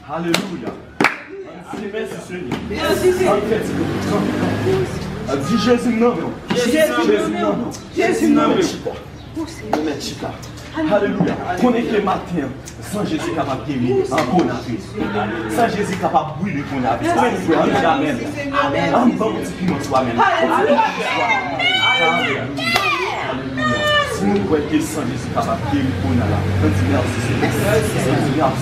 Alléluia. Merci Seigneur. Dis Jésus non. Jésus non. Alléluia. Connectez matin. Sans Jésus capable de guérir en bon appui. Sans Jésus capable de brûler pour la vie. Amen. Amen. Amen. Alléluia. Si nous voyons que sans Jésus capable de guérir pour la vie, on dit merci Seigneur.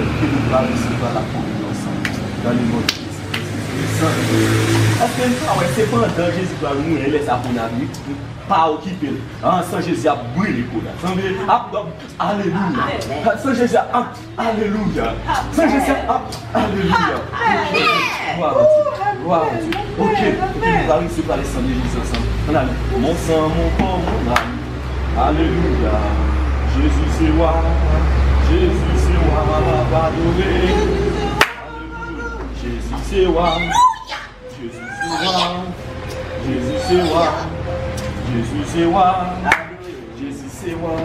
Que nous parlons ici par la communion ensemble. Dans le mot de Jésus. Est-ce que c'est pendant Jésus va nous laisser pour la vie? Pas occupé. Sans Jésus a brûlé pour la. Alléluia. Sans Jésus alléluia. Sans Jésus alléluia. Gloire à Dieu. Ok, nous allons ici parler sans Jésus ensemble. Mon sang, mon corps, mon âme. Alléluia. Jésus c'est roi. Jésus c'est roi, on va adorer. Jésus c'est roi. Jésus c'est roi. Jésus c'est roi. Jésus c'est roi.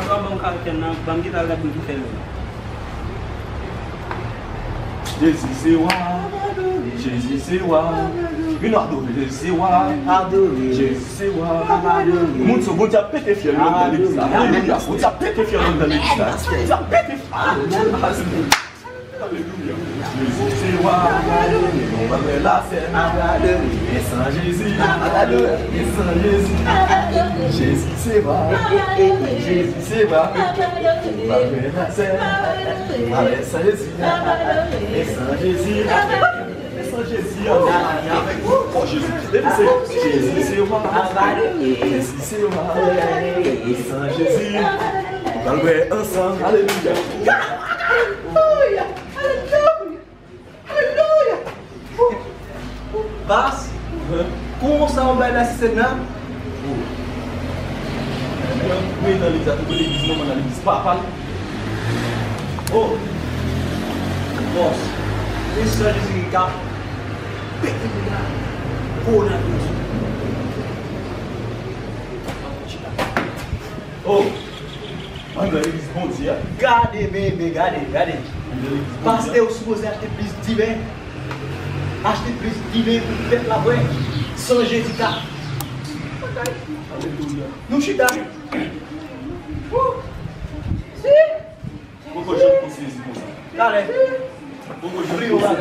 Jésus c'est roi. Jésus c'est roi. Jésus c'est roi. Une adorer. Jésus c'est roi. Jésus c'est roi. Mon Dieu, vous avez pété fier dans l'église. Alléluia. Vous avez pété fier dans l'église. Vous avez pété fier. Alléluia. Jésus c'est roi. On va vers la scène. Et sans Jésus. Et sans Jésus. Jésus c'est roi. Jésus c'est roi. On va vers la scène. Avec sans Jésus. Et sans Jésus. Jésus avec vous. Oh Jésus. Jésus c'est roi. Jésus c'est roi. Et sans Jésus. On va le voir ensemble. Alléluia. Alléluia. Alléluia. Basse. Comment ça on va la scène? Oui, dans l'église, dans l'église, pas. Oh. Boss. Et ça Jésus qui a oh, on doit l'église bon Dieu. Gardez, bébé, gardez. Parce que vous supposez acheter plus divin. Acheter plus divin pour faire la vraie. Sans Jésus. Alléluia. Nous chita. Si. Pourquoi je me conseille comme ça? Allez. Pourquoi je me conseille comme ça?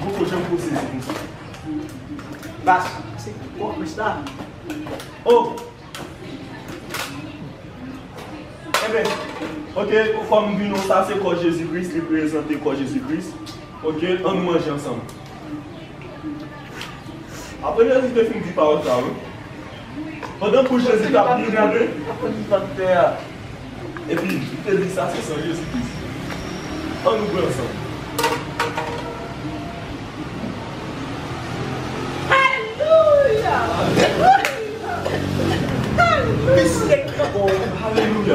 Pourquoi je me conseille comme ça? Basse. C'est quoi, mais ça? Oh. Eh bien, ok, comme nous ça c'est quoi Jésus-Christ, il présente quoi Jésus-Christ. Ok, on nous mange ensemble. Après, Jésus te fait une petite parole ça, oui. Pendant que Jésus t'a bien regardé, et puis il te dit ça, c'est sans Jésus-Christ. On nous prend ensemble. Alléluia. Alléluia.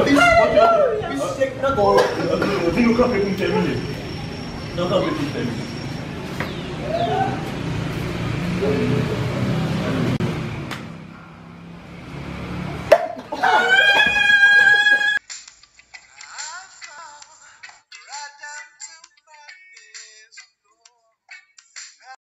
Dis-nous camper pour terminer. Non, camper pour terminer.